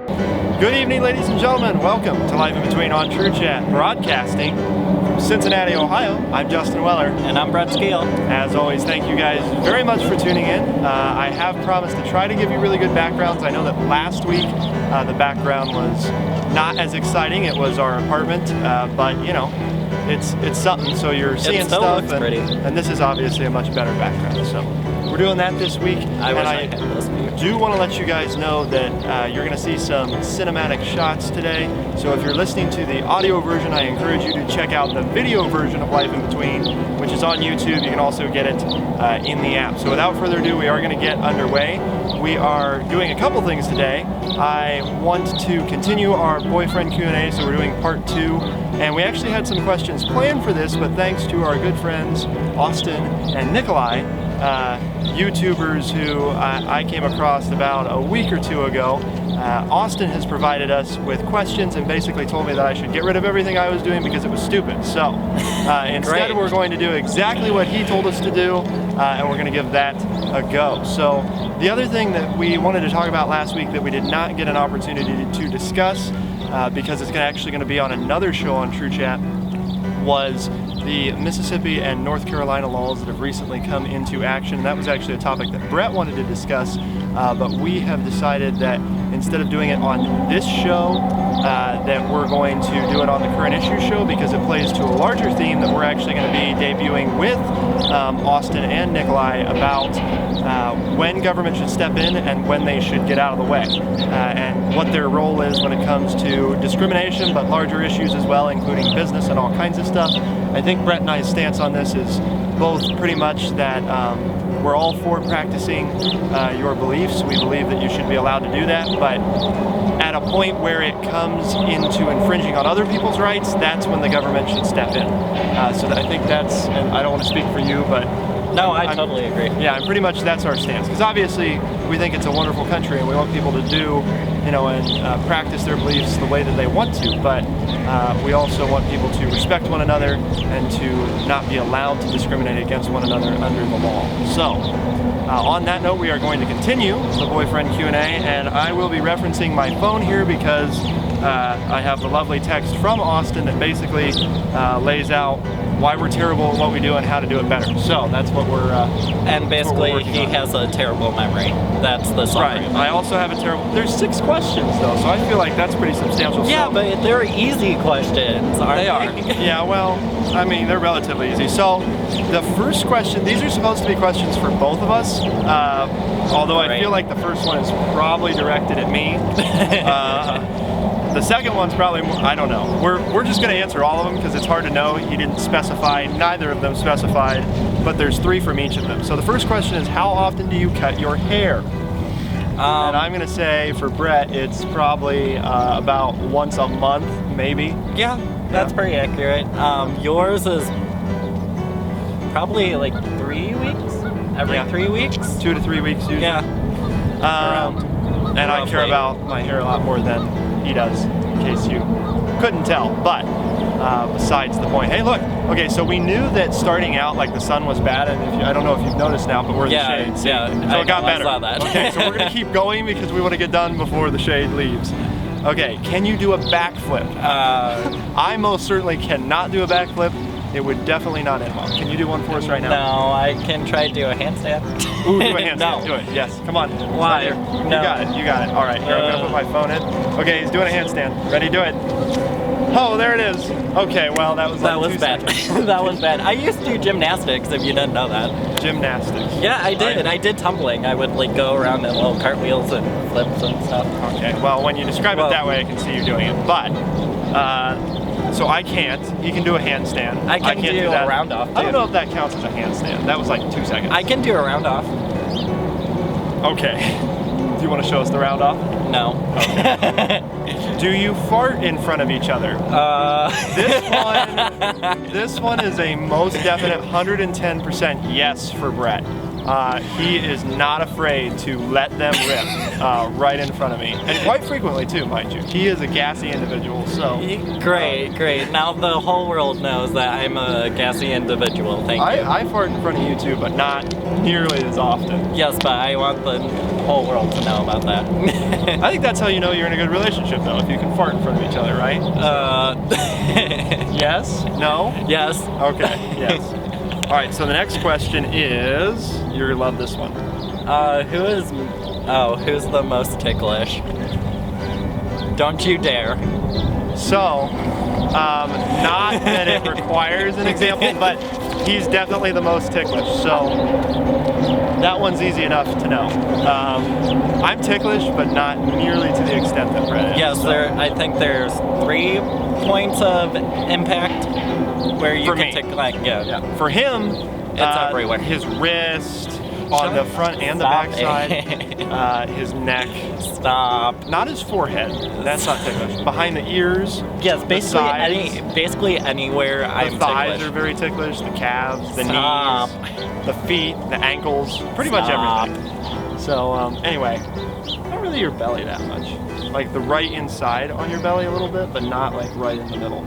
Good evening, ladies and gentlemen. Welcome to Life in Between on True Chat, broadcasting from Cincinnati, Ohio. I'm Justin Weller. And I'm Brett Skeel. As always, thank you guys very much for tuning in. I have promised to try to give you really good backgrounds. I know that last week the background was not as exciting. It was our apartment, but you know, it's something. So you're seeing stuff, and this is obviously a much better background. So we're doing that this week. I do want to let you guys know that you're going to see some cinematic shots today. So if you're listening to the audio version, I encourage you to check out the video version of Life in Between, which is on YouTube. You can also get it in the app. So without further ado, we are going to get underway. We are doing a couple things today. I want to continue our boyfriend Q&A, so we're doing part 2. And we actually had some questions planned for this, but thanks to our good friends Austin and Nikolai, YouTubers who I came across about a week or two ago. Austin has provided us with questions and basically told me that I should get rid of everything I was doing because it was stupid. So instead we're going to do exactly what he told us to do, and we're going to give that a go. So the other thing that we wanted to talk about last week that we did not get an opportunity to discuss because it's actually going to be on another show on True Chat was the Mississippi and North Carolina laws that have recently come into action. That was actually a topic that Brett wanted to discuss, but we have decided that instead of doing it on this show, that we're going to do it on the Current Issue show because it plays to a larger theme that we're actually going to be debuting with Austin and Nikolai about when government should step in and when they should get out of the way, and what their role is when it comes to discrimination, but larger issues as well, including business and all kinds of stuff. I think Brett and I's stance on this is both pretty much that we're all for practicing your beliefs. We believe that you should be allowed to do that, but at a point where it comes into infringing on other people's rights, that's when the government should step in. So that I think that's, and I don't want to speak for you, but no, I totally agree. Yeah, pretty much that's our stance. Because obviously we think it's a wonderful country and we want people to do, you know, and practice their beliefs the way that they want to. But we also want people to respect one another and to not be allowed to discriminate against one another under the law. So on that note, we are going to continue the boyfriend Q&A, and I will be referencing my phone here because I have the lovely text from Austin that basically lays out why we're terrible at what we do and how to do it better. So that's what we're and basically he has a terrible memory. That's the summary. Right. I also have a terrible. There's 6 questions though, so I feel like that's pretty substantial. Yeah, but they're easy questions, aren't they? Are. Yeah. Well, I mean, they're relatively easy. So the first question. These are supposed to be questions for both of us. Although I feel like the first one is probably directed at me. The second one's probably, I don't know. We're just going to answer all of them because it's hard to know. He didn't specify, neither of them specified, but there's 3 from each of them. So the first question is, how often do you cut your hair? And I'm going to say for Brett, it's probably about once a month, maybe. Yeah, that's pretty accurate. Yours is probably like 3 weeks? Every 3 weeks? 2 to 3 weeks usually. Yeah. And I care about my hair a lot more than he does, in case you couldn't tell, but besides the point. Hey, look, okay, so we knew that starting out, like, the sun was bad, and I don't know if you've noticed now, but we're in the shade. Yeah, so it got better. I saw that. Okay, so we're going to keep going because we want to get done before the shade leaves. Okay, can you do a backflip? I most certainly cannot do a backflip. It would definitely not end well. Can you do one for us right now? No, I can try to do a handstand. Ooh, do a handstand. No. Do it. Yes. Come on. Why? Right no. You got it. You got it. All right. Here, I'm going to put my phone in. Okay, he's doing a handstand. Ready? Do it. Oh, there it is. Okay, well, that was bad. That was bad. I used to do gymnastics, if you didn't know that. Gymnastics. Yeah, I did. I did tumbling. I would like go around in little cartwheels and flips and stuff. Okay, well, when you describe it that way, I can see you doing it. But, so I can't. He can do a handstand. I can't do a round off, too. I don't know if that counts as a handstand. That was like 2 seconds. I can do a round off. Okay. Do you want to show us the round off? No. Okay. Do you fart in front of each other? This one is a most definite 110% yes for Brett. He is not afraid to let them rip right in front of me. And quite frequently too, mind you. He is a gassy individual, so. Great, great. Now the whole world knows that I'm a gassy individual, thank you. I fart in front of you too, but not nearly as often. Yes, but I want the whole world to know about that. I think that's how you know you're in a good relationship, though, if you can fart in front of each other, right? Yes? No? Yes. Okay, yes. All right, so the next question is, you're gonna love this one. Who's the most ticklish? Don't you dare. So, not that it requires an example, but he's definitely the most ticklish, so that one's easy enough to know. I'm ticklish, but not nearly to the extent that Brett is. Yes, so. I think there's 3 points of impact where you can tickle. Yeah. For him, it's everywhere. His wrist, on the front and the back side, his neck. Stop. Not his forehead. That's not ticklish. Behind the ears. Yes, basically anywhere I'm ticklish. The thighs are very ticklish. The calves, the knees, the feet, the ankles, pretty much everything. So anyway, not really your belly that much. Like the right inside on your belly a little bit, but not like right in the middle.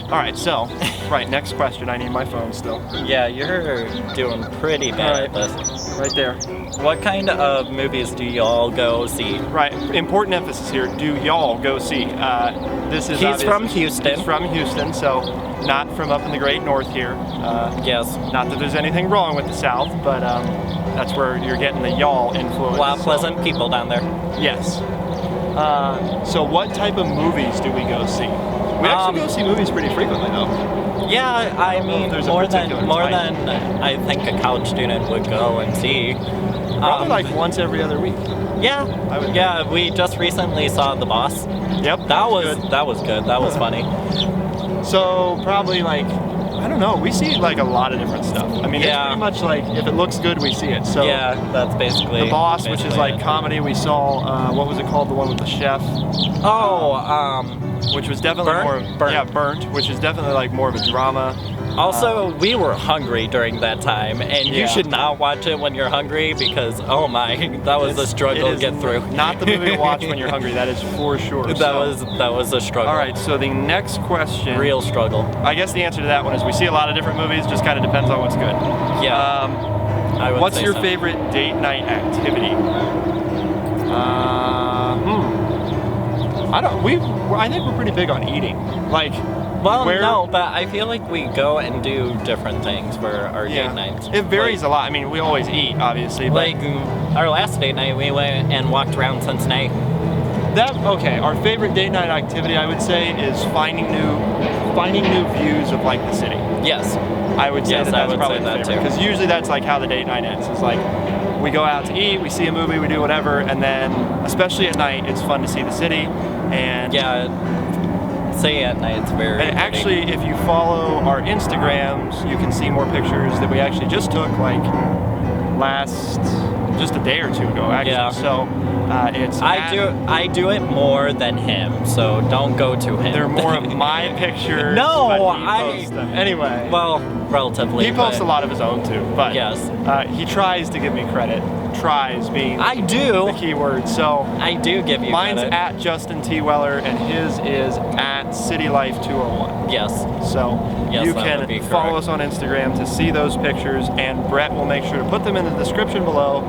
All right, so, right, next question. I need my phone still. Yeah, you're doing pretty bad at this. Right there. What kind of movies do y'all go see? Right, important emphasis here. Do y'all go see? He's from Houston. He's from Houston, so not from up in the great north here. Yes. Not that there's anything wrong with the South, but that's where you're getting the y'all influence. A lot of pleasant people down there. Yes. So what type of movies do we go see? We actually go see movies pretty frequently, though. Yeah, I mean, more than I think a college student would go and see. Probably like once every other week. Yeah, we just recently saw The Boss. Yep. That was good. That was funny. So probably like, I don't know, we see like a lot of different stuff. I mean, it's pretty much like, if it looks good, we see it. So yeah, that's basically The Boss, which is like comedy. We saw, what was it called, the one with the chef? Which was definitely Burnt. Yeah, Burnt, which is definitely like more of a drama. Also, we were hungry during that time, and you should not watch it when you're hungry because, oh my, that was a struggle to get through. Not the movie to watch when you're hungry, that is for sure. That was a struggle. All right, so the next question. Real struggle. I guess the answer to that one is we see a lot of different movies, just kind of depends on what's good. Yeah. What's your favorite date night activity? I think we're pretty big on eating. Like, no, but I feel like we go and do different things for our date nights. It varies a lot. I mean, we always eat, obviously. Like our last date night, we went and walked around Cincinnati. Our favorite date night activity, I would say, is finding new views of like the city. Yes. I would say that's probably the favorite. Because usually that's like how the date night ends. It's like we go out to eat, we see a movie, we do whatever, and then especially at night, it's fun to see the city. And say at night, it's very And actually, if you follow our Instagrams, you can see more pictures that we actually just took like just a day or two ago, actually. Yeah. So it's I do it more than him, so don't go to him. They're more of my pictures. No, but he posts them. Anyway. Well, relatively. He posts a lot of his own too, but yes. He tries to give me credit. Tries being the key word. So I do give you mine's credit. at Justin T. Weller and his is at CityLife201. Yes. So you can follow us on Instagram to see those pictures, and Brett will make sure to put them in the description below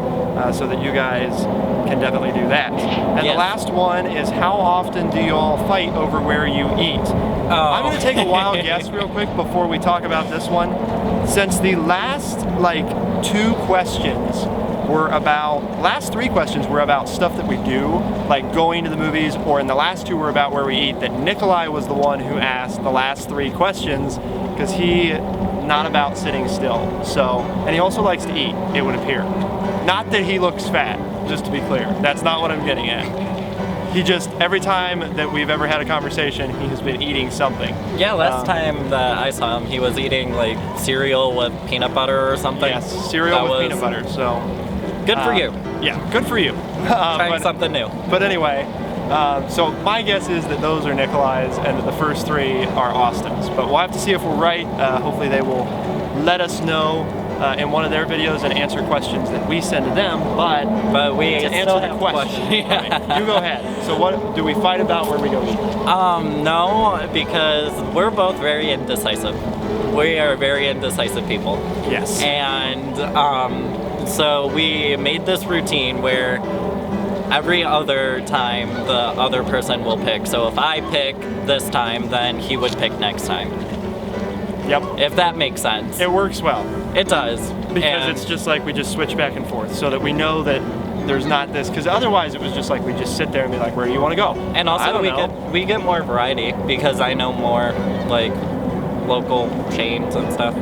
so that you guys can definitely do that. And the last one is, how often do you all fight over where you eat? I'm going to take a wild guess real quick before we talk about this one. Since the last last 3 questions were about stuff that we do, like going to the movies, or in the last 2 were about where we eat, that Nikolai was the one who asked the last 3 questions, because he not about sitting still. So, and he also likes to eat, it would appear. Not that he looks fat, just to be clear. That's not what I'm getting at. He just, every time that we've ever had a conversation, he has been eating something. Yeah, last time that I saw him, he was eating like cereal with peanut butter or something. Yes, cereal with peanut butter, so. Good for you. Yeah, good for you. Trying something new. But anyway, so my guess is that those are Nikolai's and that the first 3 are Austin's. But we'll have to see if we're right. Hopefully they will let us know in one of their videos and answer questions that we send to them. But we to answer the question, right, you go ahead. So what do we fight about where we go eat? No, because we're both very indecisive. We are very indecisive people. Yes. And So we made this routine where every other time the other person will pick. So if I pick this time, then he would pick next time. Yep. If that makes sense. It works well. It does. Because it's just like we just switch back and forth so that we know that there's not this, because otherwise it was just like we just sit there and be like, where do you want to go? And also we get more variety because I know more like local chains and stuff.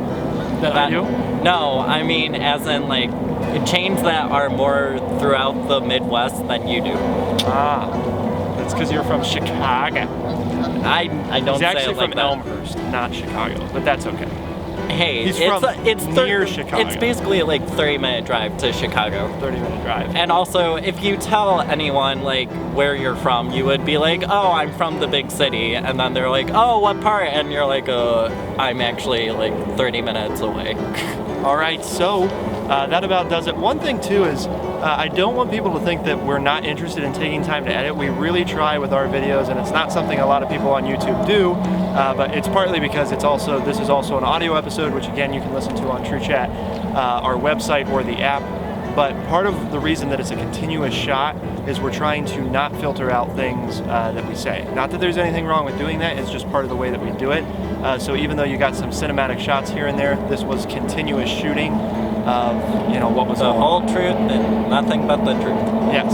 That I do? No, I mean as in like chains that are more throughout the Midwest than you do. Ah, that's because you're from Chicago. I don't He's say actually it like from that. Elmhurst, not Chicago, but that's okay. Hey, He's from near Chicago. It's basically like 30-minute drive to Chicago. 30-minute drive. And also, if you tell anyone like where you're from, you would be like, "Oh, I'm from the big city," and then they're like, "Oh, what part?" And you're like, I'm actually like 30 minutes away." All right, so that about does it. One thing too is I don't want people to think that we're not interested in taking time to edit. We really try with our videos, and it's not something a lot of people on YouTube do, but it's partly because this is also an audio episode, which again you can listen to on TrueChat, our website or the app. But part of the reason that it's a continuous shot is we're trying to not filter out things that we say. Not that there's anything wrong with doing that, it's just part of the way that we do it. So even though you got some cinematic shots here and there, this was continuous shooting of what was the whole truth and nothing but the truth. Yes,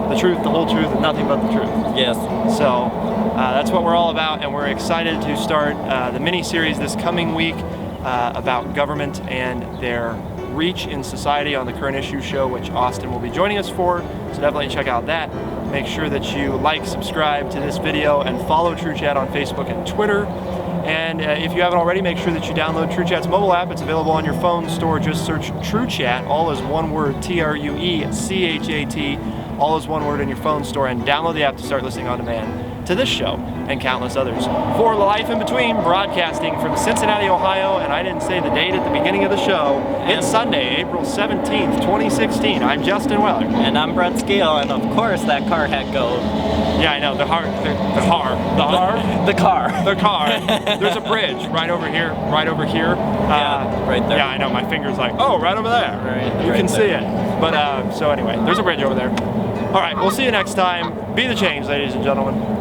the truth, the whole truth, and nothing but the truth. Yes. So that's what we're all about, and we're excited to start the mini-series this coming week about government and their reach in society on the Current Issue Show, which Austin will be joining us for, so definitely check out that. Make sure that you like, subscribe to this video, and follow TrueChat on Facebook and Twitter. And if you haven't already, make sure that you download TrueChat's mobile app. It's available on your phone store. Just search TrueChat, all as one word, TrueChat, all as one word in your phone store, and download the app to start listening on demand to this show and countless others. For Life in Between, broadcasting from Cincinnati, Ohio, and I didn't say the date at the beginning of the show. It's Sunday, April 17th, 2016. I'm Justin Weller. And I'm Brett Skeel, and of course that car had gold. Yeah, I know, the car. There's a bridge right over here. Yeah, right there. Yeah, I know, my finger's like, oh, right over there. Right, you right can there. see it. But so anyway, there's a bridge over there. All right, we'll see you next time. Be the change, ladies and gentlemen.